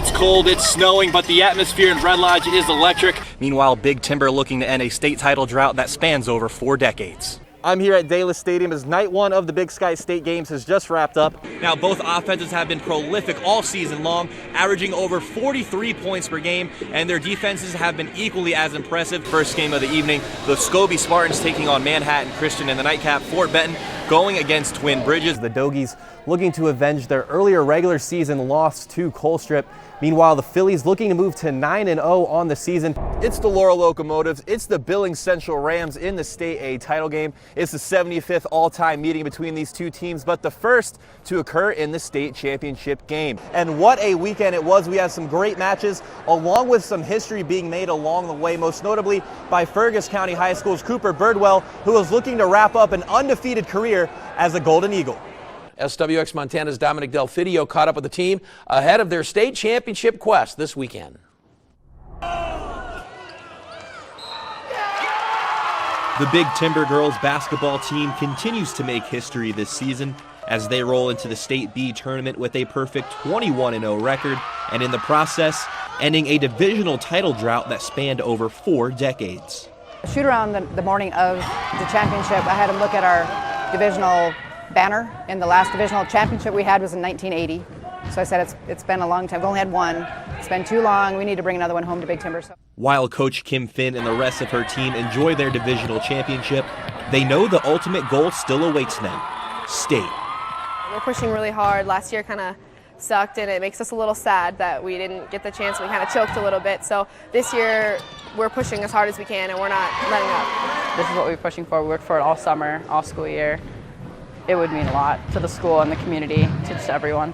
It's cold, it's snowing, but the atmosphere in Red Lodge is electric. Meanwhile, Big Timber looking to end a state title drought that spans over 4 decades. I'm here at Dallas Stadium as night 1 of the Big Sky State Games has just wrapped up. Now, both offenses have been prolific all season long, averaging over 43 points per game, and their defenses have been equally as impressive. First game of the evening, the Scobie Spartans taking on Manhattan Christian in the nightcap. Fort Benton going against Twin Bridges. The Dogies looking to avenge their earlier regular season loss to Colstrip. Meanwhile, the Phillies looking to move to 9-0 on the season. It's the Laurel Locomotives, it's the Billings Central Rams in the State A title game. It's the 75th all-time meeting between these two teams, but the first to occur in the state championship game. And what a weekend it was. We had some great matches, along with some history being made along the way, most notably by Fergus County High School's Cooper Birdwell, who was looking to wrap up an undefeated career as a Golden Eagle. SWX Montana's Dominic Delfidio caught up with the team ahead of their state championship quest this weekend. The Big Timber girls basketball team continues to make history this season as they roll into the State B tournament with a perfect 21-0 record, and in the process, ending a divisional title drought that spanned over 4 decades. Shoot around the morning of the championship, I had him look at our divisional banner, and the last divisional championship we had was in 1980. So I said it's been a long time. We've only had one. It's been too long. We need to bring another one home to Big Timber. While Coach Kim Finn and the rest of her team enjoy their divisional championship, they know the ultimate goal still awaits them: state. We're pushing really hard. Last year kind of sucked, and it makes us a little sad that we didn't get the chance. We kind of choked a little bit. So this year we're pushing as hard as we can, and we're not letting up. This is what we're pushing for. We worked for it all summer, all school year. It would mean a lot to the school and the community, to just everyone.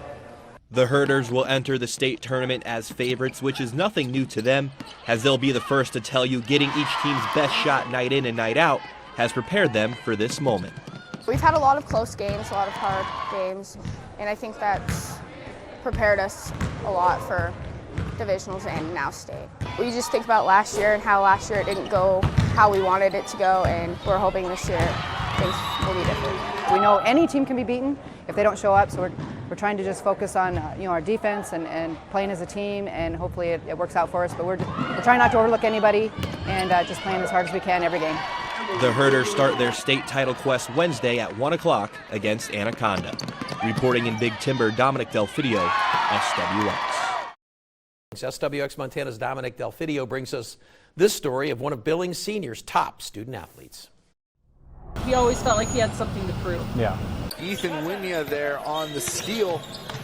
The Herders will enter the state tournament as favorites, which is nothing new to them, as they'll be the first to tell you getting each team's best shot night in and night out has prepared them for this moment. We've had a lot of close games, a lot of hard games, and I think that's prepared us a lot for divisionals and now state. We just think about last year and how last year it didn't go how we wanted it to go, and we're hoping this year things will be different. We know any team can be beaten if they don't show up, so we're trying to just focus on our defense and playing as a team, and hopefully it works out for us. But we're trying not to overlook anybody and just playing as hard as we can every game. The Herders start their state title quest Wednesday at 1 o'clock against Anaconda. Reporting in Big Timber, Dominic Delfidio, SWX. SWX Montana's Dominic Delfidio brings us this story of one of Billings Senior's top student athletes. He always felt like he had something to prove. Yeah. Ethan Winya there on the steal.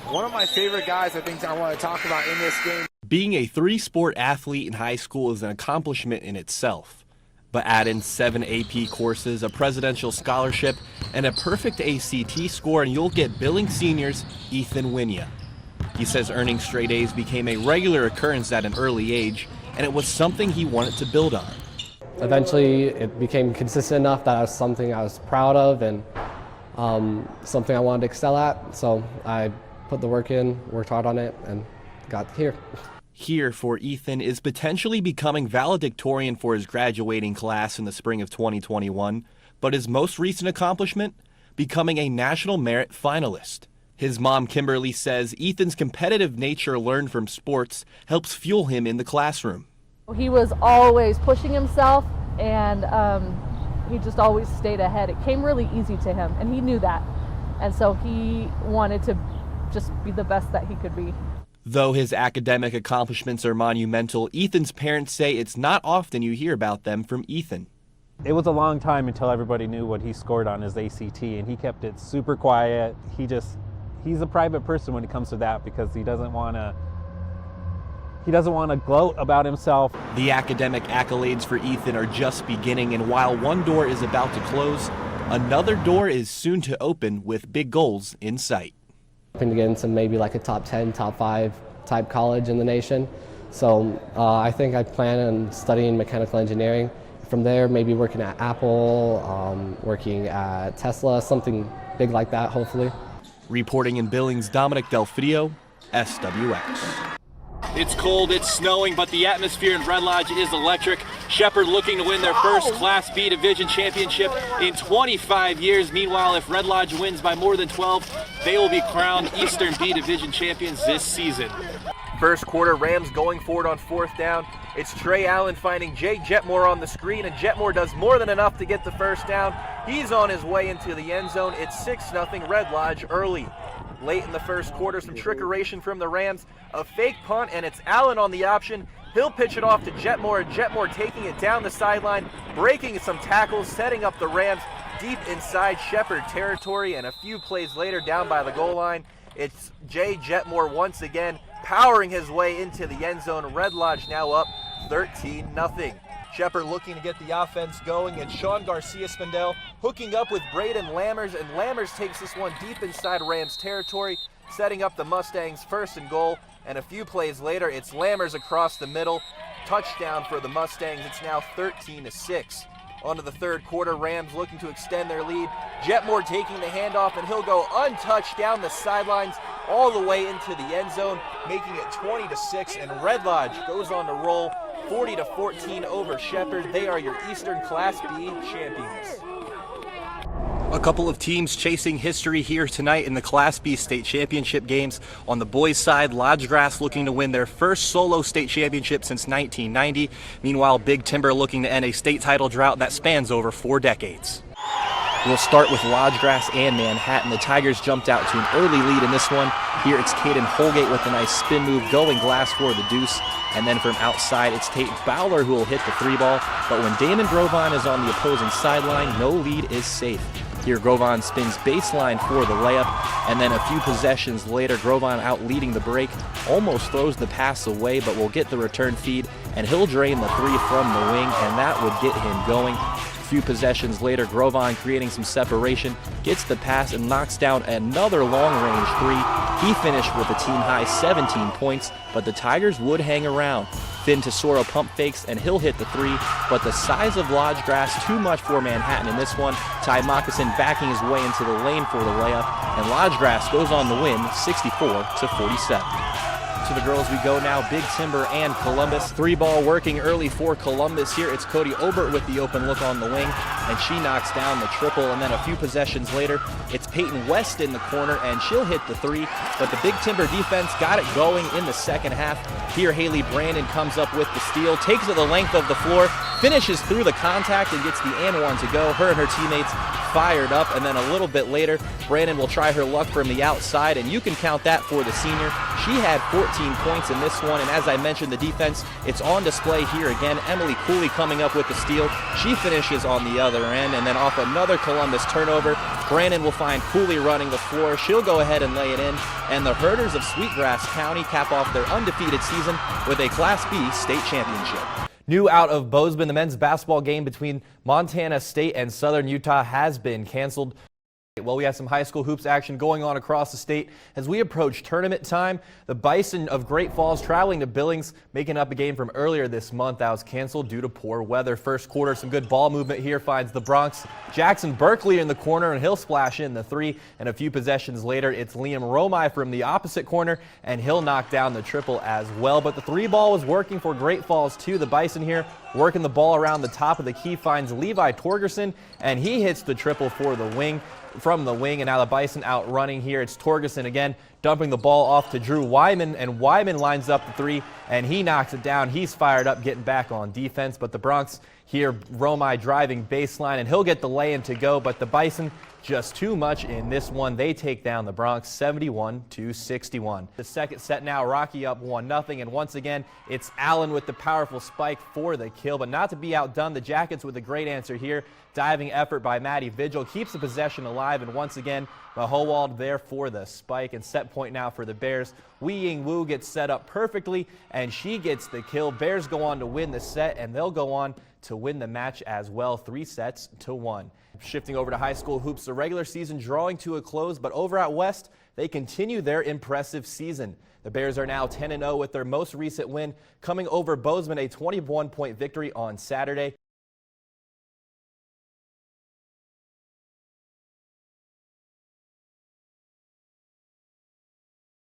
One of my favorite guys I think I want to talk about in this game. Being a 3-sport athlete in high school is an accomplishment in itself. But add in 7 AP courses, a presidential scholarship, and a perfect ACT score, and you'll get Billings Senior's Ethan Winya. He says earning straight A's became a regular occurrence at an early age, and it was something he wanted to build on. Eventually, it became consistent enough that it was something I was proud of and something I wanted to excel at. So I put the work in, worked hard on it, and got here. Here for Ethan is potentially becoming valedictorian for his graduating class in the spring of 2021, but his most recent accomplishment, becoming a National Merit finalist. His mom, Kimberly, says Ethan's competitive nature learned from sports helps fuel him in the classroom. He was always pushing himself, and he just always stayed ahead. It came really easy to him, and he knew that. And so he wanted to just be the best that he could be. Though his academic accomplishments are monumental, Ethan's parents say it's not often you hear about them from Ethan. It was a long time until everybody knew what he scored on his ACT, and he kept it super quiet. He's a private person when it comes to that because he doesn't want to gloat about himself. The academic accolades for Ethan are just beginning, and while one door is about to close, another door is soon to open with big goals in sight. Hoping to get into maybe like a top 10, top 5 type college in the nation. So I think I plan on studying mechanical engineering. From there, maybe working at Apple, working at Tesla, something big like that, hopefully. Reporting in Billings, Dominic Delfidio, SWX. It's cold, it's snowing, but the atmosphere in Red Lodge is electric. Shepherd looking to win their first Class B Division championship in 25 years. Meanwhile, if Red Lodge wins by more than 12, they will be crowned Eastern B Division champions this season. First quarter, Rams going for it on 4th down. It's Trey Allen finding Jay Jetmore on the screen, and Jetmore does more than enough to get the first down. He's on his way into the end zone. It's 6-0 Red Lodge early. Late in the first quarter, some trickeration from the Rams, a fake punt, and it's Allen on the option. He'll pitch it off to Jetmore. Jetmore taking it down the sideline, breaking some tackles, setting up the Rams deep inside Shepherd territory, and a few plays later down by the goal line, it's Jay Jetmore once again powering his way into the end zone. Red Lodge now up 13-0. Shepherd looking to get the offense going, and Sean Garcia-Spindell hooking up with Braden Lammers, and Lammers takes this one deep inside Rams territory, setting up the Mustangs 1st and goal, and a few plays later, it's Lammers across the middle. Touchdown for the Mustangs. It's now 13-6. On to the third quarter, Rams looking to extend their lead. Jetmore taking the handoff, and he'll go untouched down the sidelines all the way into the end zone, making it 20-6, and Red Lodge goes on to roll 40-14 over Shepherd. They are your Eastern Class B champions. A couple of teams chasing history here tonight in the Class B state championship games. On the boys' side, Lodgegrass looking to win their first solo state championship since 1990. Meanwhile, Big Timber looking to end a state title drought that spans over 4 decades. We'll start with Lodgegrass and Manhattan. The Tigers jumped out to an early lead in this one. Here it's Caden Holgate with a nice spin move going glass for the deuce. And then from outside, it's Tate Bowler who will hit the 3-ball. But when Damon Grovon is on the opposing sideline, no lead is safe. Here Grovon spins baseline for the layup, and then a few possessions later, Grovon out leading the break, almost throws the pass away, but will get the return feed, and he'll drain the 3 from the wing, and that would get him going. A few possessions later, Grovon creating some separation, gets the pass and knocks down another long-range 3. He finished with a team-high 17 points, but the Tigers would hang around. Finn Tesoro pump fakes, and he'll hit the 3, but the size of Lodgegrass too much for Manhattan in this one. Ty Moccasin backing his way into the lane for the layup, and Lodgegrass goes on to win 64-47. To the girls we go now, Big Timber and Columbus. 3-ball working early for Columbus here. It's Cody Obert with the open look on the wing, and she knocks down the triple, and then a few possessions later, it's Peyton West in the corner, and she'll hit the 3, but the Big Timber defense got it going in the second half. Here Haley Brandon comes up with the steal, takes it the length of the floor, finishes through the contact and gets the and one to go. Her and her teammates fired up, and then a little bit later, Brandon will try her luck from the outside, and you can count that for the senior. She had 14 points in this one, and as I mentioned, the defense, it's on display here again. Emily Cooley coming up with the steal. She finishes on the other end, and then off another Columbus turnover, Brandon will find Cooley running the floor. She'll go ahead and lay it in, and the Herders of Sweetgrass County cap off their undefeated season with a Class B state championship. New out of Bozeman, the men's basketball game between Montana State and Southern Utah has been canceled. Well, we have some high school hoops action going on across the state as we approach tournament time. The Bison of Great Falls traveling to Billings, making up a game from earlier this month that was canceled due to poor weather. First quarter, some good ball movement here finds the Bronx. Jackson Berkeley in the corner, and he'll splash in the 3. And a few possessions later, it's Liam Romai from the opposite corner, and he'll knock down the triple as well. But the 3-ball was working for Great Falls too. The Bison here working the ball around the top of the key finds Levi Torgerson, and he hits the triple for the wing. From the wing, and now the Bison out running here. It's Torgerson again, dumping the ball off to Drew Wyman, and Wyman lines up the 3, and he knocks it down. He's fired up, getting back on defense, but the Bronx here, Romai driving baseline, and he'll get the lay-in to go, but the Bison just too much in this one. They take down the Bronx 71-61. The second set now, Rocky up 1-0, and once again, it's Allen with the powerful spike for the kill, but not to be outdone. The Jackets with a great answer here. Diving effort by Maddie Vigil keeps the possession alive, and once again, Mahowald there for the spike, and set point now for the Bears. Wee Ying Wu gets set up perfectly, and she gets the kill. Bears go on to win the set, and they'll go on to win the match as well, 3-1. Shifting over to high school hoops, the regular season drawing to a close, but over at West, they continue their impressive season. The Bears are now 10-0 with their most recent win, coming over Bozeman, a 21-point victory on Saturday.